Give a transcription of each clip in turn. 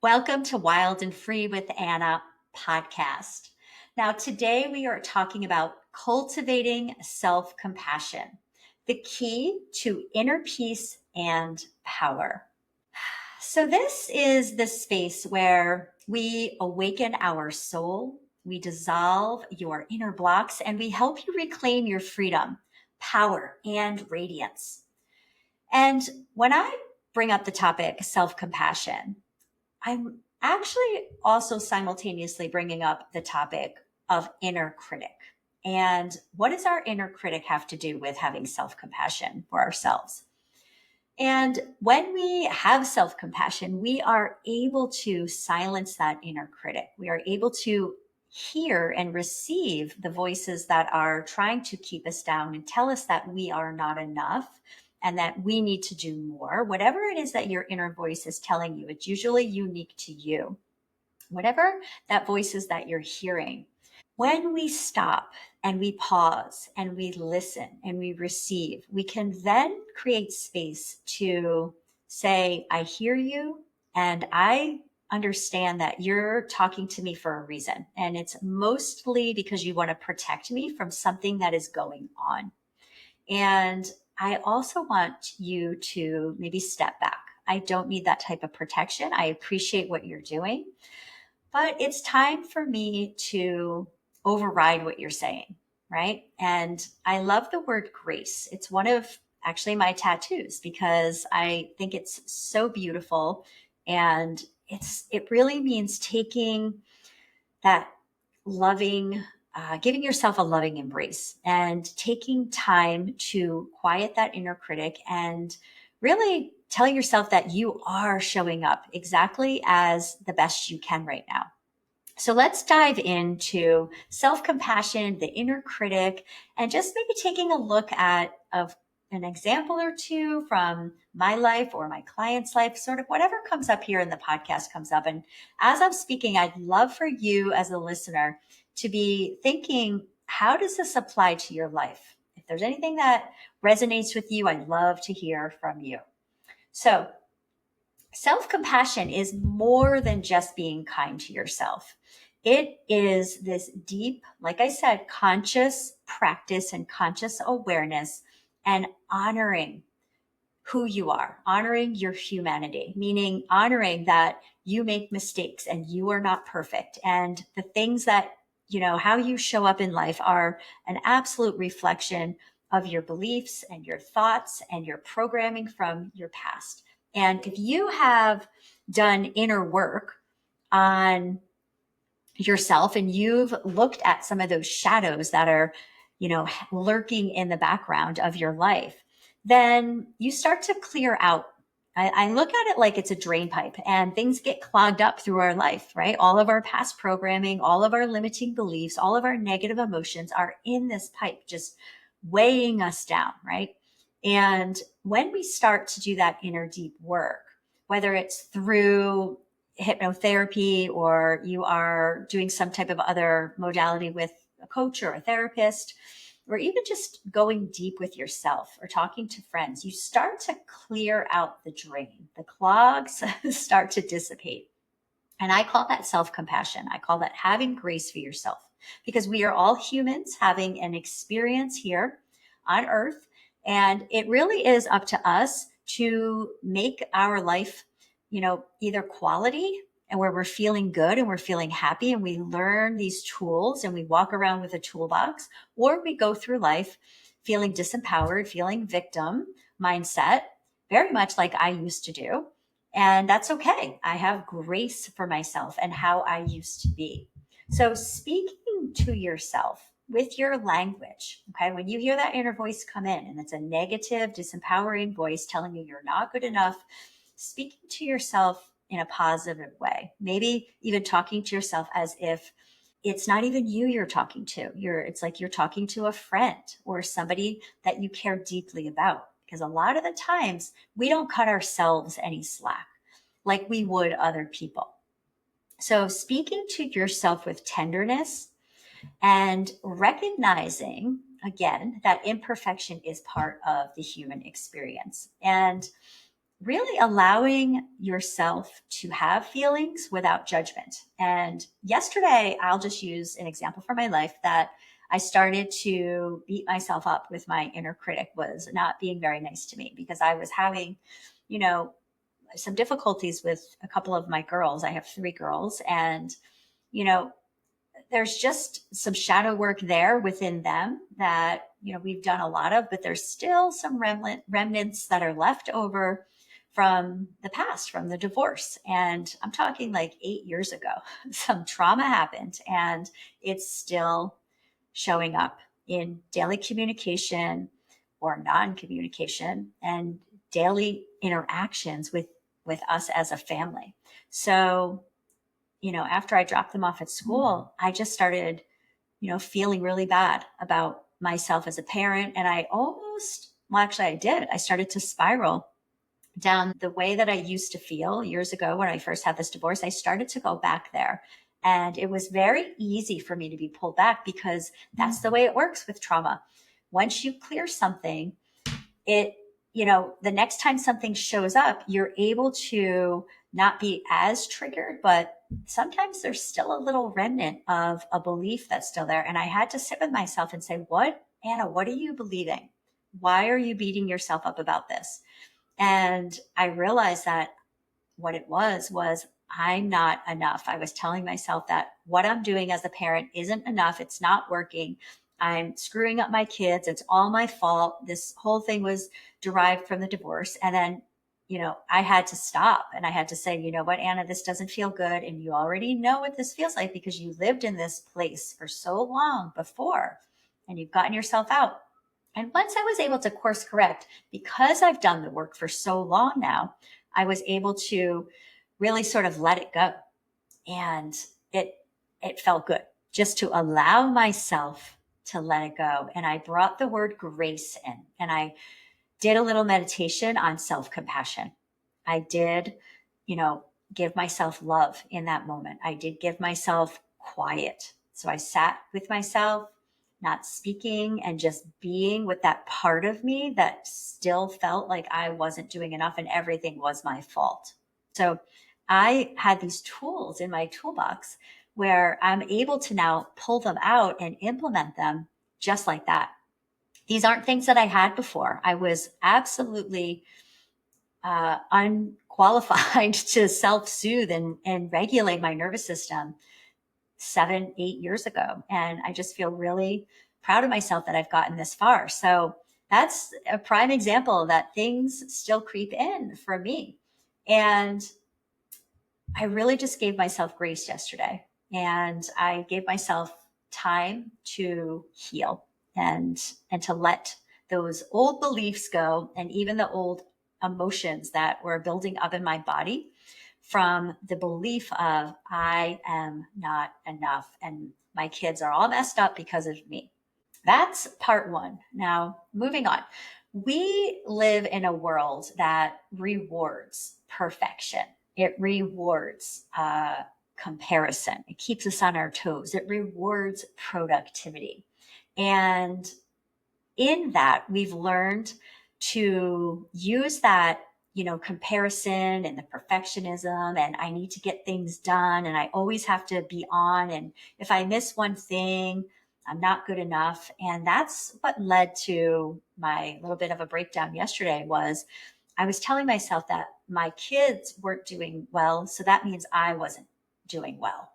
Welcome to Wild and Free with Anna podcast. Now, today we are talking about cultivating self compassion, the key to inner peace and power. So, this is the space where we awaken our soul, we dissolve your inner blocks, and we help you reclaim your freedom, power, and radiance. And when I bring up the topic self compassion, I'm actually also simultaneously bringing up the topic of inner critic. And what does our inner critic have to do with having self compassion for ourselves? And when we have self compassion, we are able to silence that inner critic. We are able to hear and receive the voices that are trying to keep us down and tell us that we are not enough and that we need to do more. Whatever it is that your inner voice is telling you, it's usually unique to you. Whatever that voice is that you're hearing, when we stop and we pause and we listen and we receive, we can then create space to say, I hear you and I understand that you're talking to me for a reason. And it's mostly because you want to protect me from something that is going on. And I also want you to maybe step back. I don't need that type of protection. I appreciate what you're doing, but it's time for me to override what you're saying, right? And I love the word grace. It's one of actually my tattoos because I think it's so beautiful, and it really means taking that loving, giving yourself a loving embrace and taking time to quiet that inner critic and really tell yourself that you are showing up exactly as the best you can right now. So let's dive into self-compassion, the inner critic, and just maybe taking a look at an example or two from my life or my client's life, sort of whatever comes up here in the podcast comes up. And as I'm speaking, I'd love for you as a listener to be thinking, how does this apply to your life? If there's anything that resonates with you, I'd love to hear from you. So self-compassion is more than just being kind to yourself. It is this deep, like I said, conscious practice and conscious awareness and honoring who you are, honoring your humanity, meaning honoring that you make mistakes and you are not perfect. And the things that, how you show up in life are an absolute reflection of your beliefs and your thoughts and your programming from your past. And if you have done inner work on yourself and you've looked at some of those shadows that are, lurking in the background of your life, then you start to clear out. I look at it like it's a drain pipe and things get clogged up through our life, right? All of our past programming, all of our limiting beliefs, all of our negative emotions are in this pipe, just weighing us down, right? And when we start to do that inner deep work, whether it's through hypnotherapy or you are doing some type of other modality with a coach or a therapist, or even just going deep with yourself or talking to friends, you start to clear out the drain. The clogs start to dissipate. And I call that self-compassion. I call that having grace for yourself, because we are all humans having an experience here on earth. And it really is up to us to make our life, either quality and where we're feeling good and we're feeling happy and we learn these tools and we walk around with a toolbox, or we go through life feeling disempowered, feeling victim mindset, very much like I used to do. And that's okay. I have grace for myself and how I used to be. So speaking to yourself with your language, okay, when you hear that inner voice come in and it's a negative, disempowering voice telling you you're not good enough, speaking to yourself in a positive way, maybe even talking to yourself as if it's not even you you're talking to. It's like you're talking to a friend or somebody that you care deeply about. Because a lot of the times we don't cut ourselves any slack like we would other people. So speaking to yourself with tenderness and recognizing, again, that imperfection is part of the human experience. And really allowing yourself to have feelings without judgment. And yesterday, I'll just use an example from my life that I started to beat myself up with. My inner critic was not being very nice to me because I was having, you know, some difficulties with a couple of my girls. I have three girls, and, you know, there's just some shadow work there within them that, we've done a lot of, but there's still some remnants that are left over from the past, from the divorce. And I'm talking like 8 years ago. Some trauma happened, and it's still showing up in daily communication or non-communication and daily interactions with us as a family. So, after I dropped them off at school, I just started, feeling really bad about myself as a parent. And I did. I started to spiral down the way that I used to feel years ago when I first had this divorce. I started to go back there. And it was very easy for me to be pulled back because that's the way it works with trauma. Once you clear something, it, the next time something shows up, you're able to not be as triggered, but sometimes there's still a little remnant of a belief that's still there. And I had to sit with myself and say, Anna, what are you believing? Why are you beating yourself up about this? And I realized that what it was I'm not enough. I was telling myself that what I'm doing as a parent isn't enough. It's not working. I'm screwing up my kids. It's all my fault. This whole thing was derived from the divorce. And then, I had to stop and I had to say, you know what, Anna, this doesn't feel good. And you already know what this feels like because you lived in this place for so long before and you've gotten yourself out. And once I was able to course correct, because I've done the work for so long now, I was able to really sort of let it go. And it felt good just to allow myself to let it go. And I brought the word grace in, and I did a little meditation on self-compassion. I did, give myself love in that moment. I did give myself quiet. So I sat with myself, not speaking and just being with that part of me that still felt like I wasn't doing enough and everything was my fault. So I had these tools in my toolbox where I'm able to now pull them out and implement them just like that. These aren't things that I had before. I was absolutely unqualified to self-soothe and regulate my nervous system 7, 8 years ago. And I just feel really proud of myself that I've gotten this far. So that's a prime example that things still creep in for me. And I really just gave myself grace yesterday, and I gave myself time to heal and to let those old beliefs go, and even the old emotions that were building up in my body from the belief of I am not enough and my kids are all messed up because of me. That's part one. Now, moving on. We live in a world that rewards perfection. It rewards comparison. It keeps us on our toes. It rewards productivity. And in that, we've learned to use that, comparison and the perfectionism, and I need to get things done, and I always have to be on. And if I miss one thing, I'm not good enough. And that's what led to my little bit of a breakdown yesterday. Was I was telling myself that my kids weren't doing well, so that means I wasn't doing well.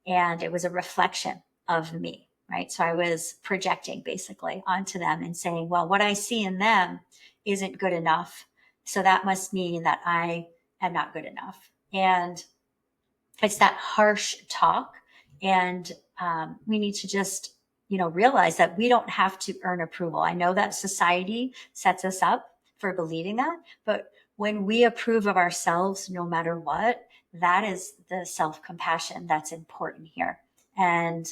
And it was a reflection of me, right? So I was projecting basically onto them and saying, well, what I see in them isn't good enough. So that must mean that I am not good enough. And it's that harsh talk. And we need to just, realize that we don't have to earn approval. I know that society sets us up for believing that, but when we approve of ourselves, no matter what, that is the self-compassion that's important here. And,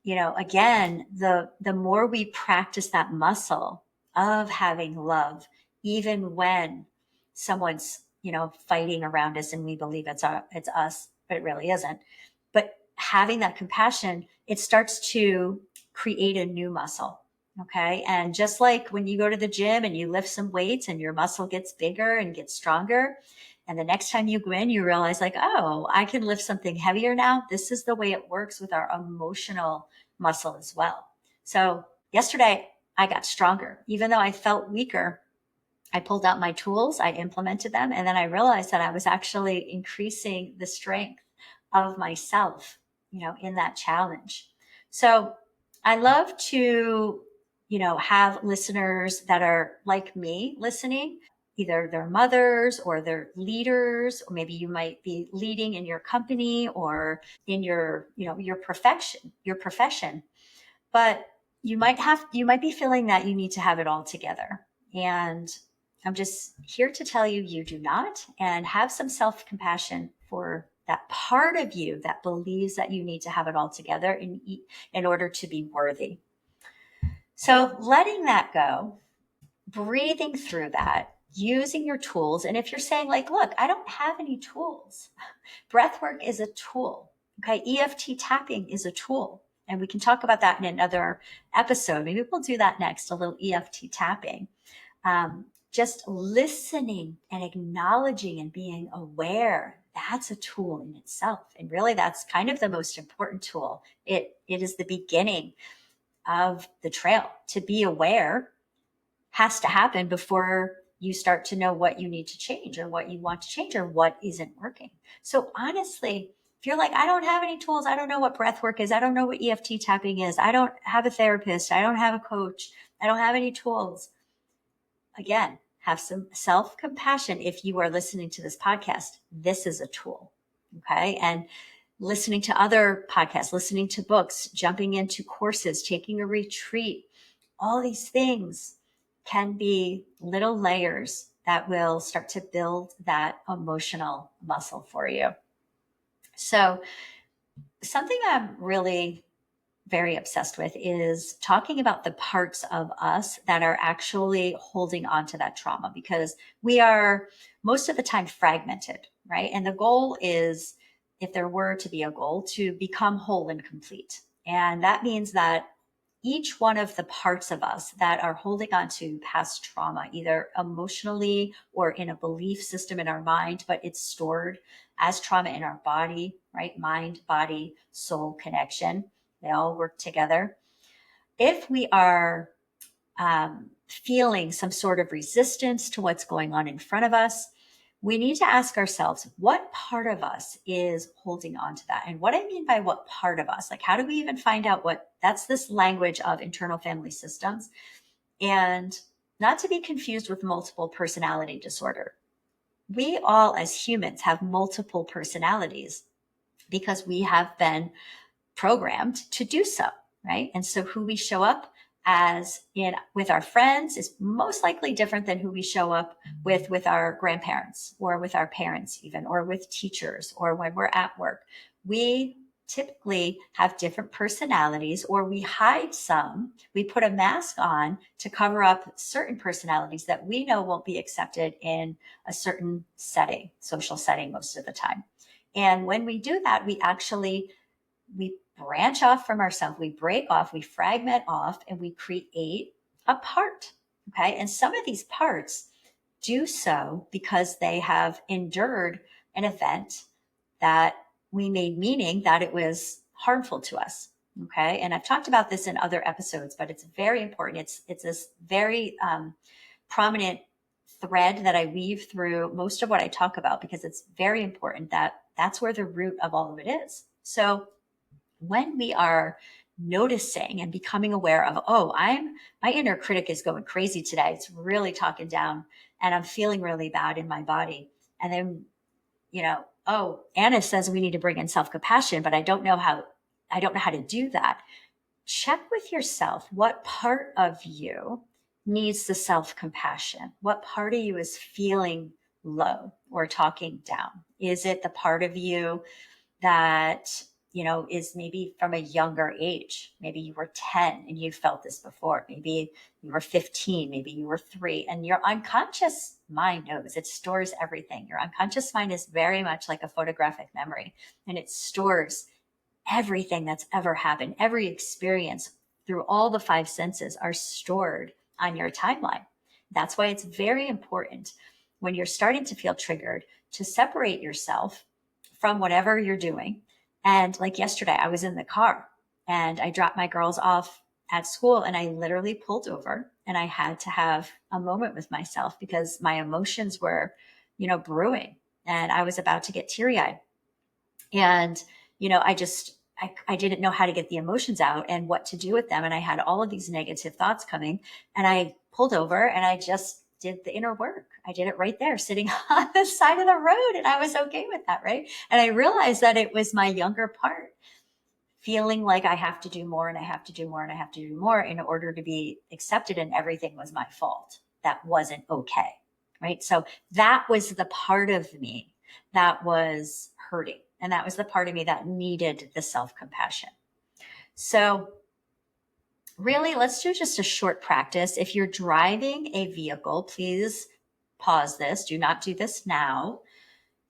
again, the more we practice that muscle of having love, even when someone's, fighting around us and we believe it's us, but it really isn't. But having that compassion, it starts to create a new muscle, Okay. And just like when you go to the gym and you lift some weights and your muscle gets bigger and gets stronger, and the next time you go in, you realize, like, oh, I can lift something heavier now. This is the way it works with our emotional muscle as well. So yesterday I got stronger, even though I felt weaker. I pulled out my tools, I implemented them, and then I realized that I was actually increasing the strength of myself, in that challenge. So I love to, have listeners that are like me listening, either they're mothers or they're leaders, or maybe you might be leading in your company or in your profession, but you might be feeling that you need to have it all together. And I'm just here to tell you, you do not, and have some self-compassion for that part of you that believes that you need to have it all together in order to be worthy. So letting that go, breathing through that, using your tools. And if you're saying, like, look, I don't have any tools, breath work is a tool. Okay. EFT tapping is a tool. And we can talk about that in another episode. Maybe we'll do that next, a little EFT tapping. Just listening and acknowledging and being aware, that's a tool in itself. And really, that's kind of the most important tool. It is the beginning of the trail. To be aware has to happen before you start to know what you need to change or what you want to change or what isn't working. So honestly, if you're like, I don't have any tools, I don't know what breath work is, I don't know what EFT tapping is, I don't have a therapist, I don't have a coach, I don't have any tools. Again, have some self-compassion. If you are listening to this podcast, this is a tool. Okay. And listening to other podcasts, listening to books, jumping into courses, taking a retreat, all these things can be little layers that will start to build that emotional muscle for you. So something I'm really very obsessed with is talking about the parts of us that are actually holding on to that trauma, because we are most of the time fragmented, right? And the goal is, if there were to be a goal, to become whole and complete. And that means that each one of the parts of us that are holding on to past trauma, either emotionally or in a belief system in our mind, but it's stored as trauma in our body, right? Mind, body, soul connection. They all work together. If we are feeling some sort of resistance to what's going on in front of us, we need to ask ourselves, what part of us is holding on to that? And what I mean by what part of us, like, how do we even find out what that's? This language of internal family systems, and not to be confused with multiple personality disorder. We all as humans have multiple personalities because we have been programmed to do so, right? And so who we show up as in with our friends is most likely different than who we show up with our grandparents or with our parents even, or with teachers, or when we're at work. We typically have different personalities, or we hide some. We put a mask on to cover up certain personalities that we know won't be accepted in a certain setting, social setting most of the time. And when we do that, we branch off from ourselves, we break off, we fragment off, and we create a part. Okay. And some of these parts do so because they have endured an event that we made meaning that it was harmful to us. Okay. And I've talked about this in other episodes, but it's very important. It's this very prominent thread that I weave through most of what I talk about, because it's very important that that's where the root of all of it is. So when we are noticing and becoming aware of, oh, my inner critic is going crazy today. It's really talking down and I'm feeling really bad in my body. And then, oh, Anna says we need to bring in self-compassion, but I don't know how to do that. Check with yourself. What part of you needs the self-compassion? What part of you is feeling low or talking down? Is it the part of you that is maybe from a younger age? Maybe you were 10 and you felt this before. Maybe you were 15, maybe you were 3, and your unconscious mind knows. It stores everything. Your unconscious mind is very much like a photographic memory, and it stores everything that's ever happened, every experience through all the five senses are stored on your timeline. That's why it's very important when you're starting to feel triggered to separate yourself from whatever you're doing. And like yesterday, I was in the car and I dropped my girls off at school and I literally pulled over and I had to have a moment with myself because my emotions were, brewing and I was about to get teary eyed. And, I didn't know how to get the emotions out and what to do with them. And I had all of these negative thoughts coming and I pulled over and I just did the inner work. I did it right there sitting on the side of the road and I was okay with that. Right. And I realized that it was my younger part feeling like I have to do more and I have to do more and I have to do more in order to be accepted. And everything was my fault. That wasn't okay. Right. So that was the part of me that was hurting. And that was the part of me that needed the self-compassion. So really, let's do just a short practice. If you're driving a vehicle, please pause this. Do not do this now.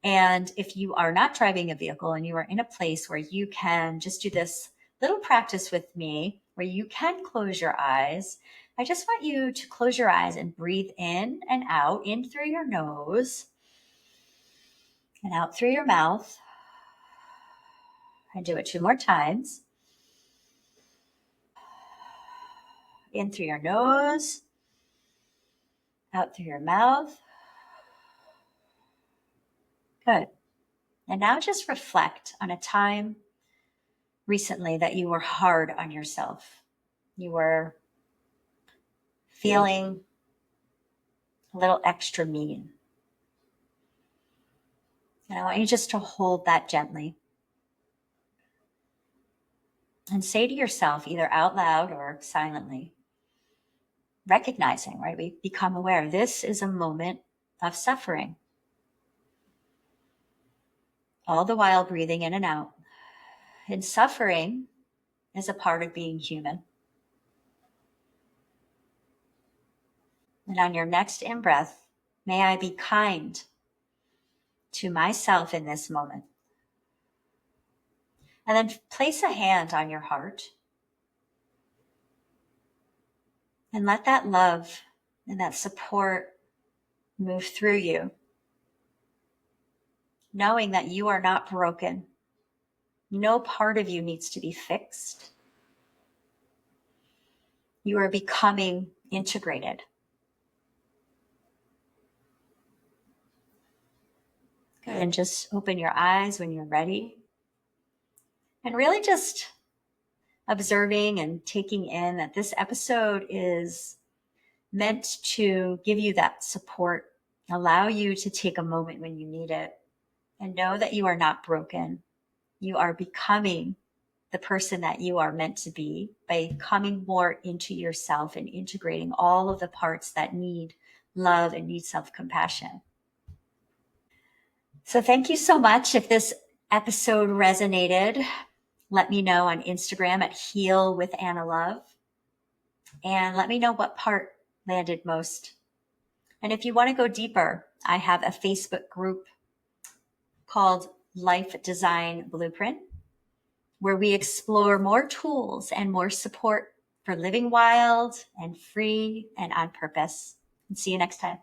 And if you are not driving a vehicle and you are in a place where you can just do this little practice with me, where you can close your eyes, I just want you to close your eyes and breathe in and out, in through your nose and out through your mouth. And do it 2 more times. In through your nose, out through your mouth. Good. And now just reflect on a time recently that you were hard on yourself. You were feeling a little extra mean. And I want you just to hold that gently and say to yourself, either out loud or silently, recognizing, right? We become aware this is a moment of suffering. All the while breathing in and out. And suffering is a part of being human. And on your next in-breath, may I be kind to myself in this moment. And then place a hand on your heart and let that love and that support move through you, knowing that you are not broken. No part of you needs to be fixed. You are becoming integrated. Good. And just open your eyes when you're ready. And really just observing and taking in that this episode is meant to give you that support, allow you to take a moment when you need it, and know that you are not broken. You are becoming the person that you are meant to be by coming more into yourself and integrating all of the parts that need love and need self-compassion. So thank you so much. If this episode resonated, let me know on Instagram at Heal with Anna Love. And let me know what part landed most. And if you want to go deeper, I have a Facebook group called Life Design Blueprint, where we explore more tools and more support for living wild and free and on purpose. And see you next time.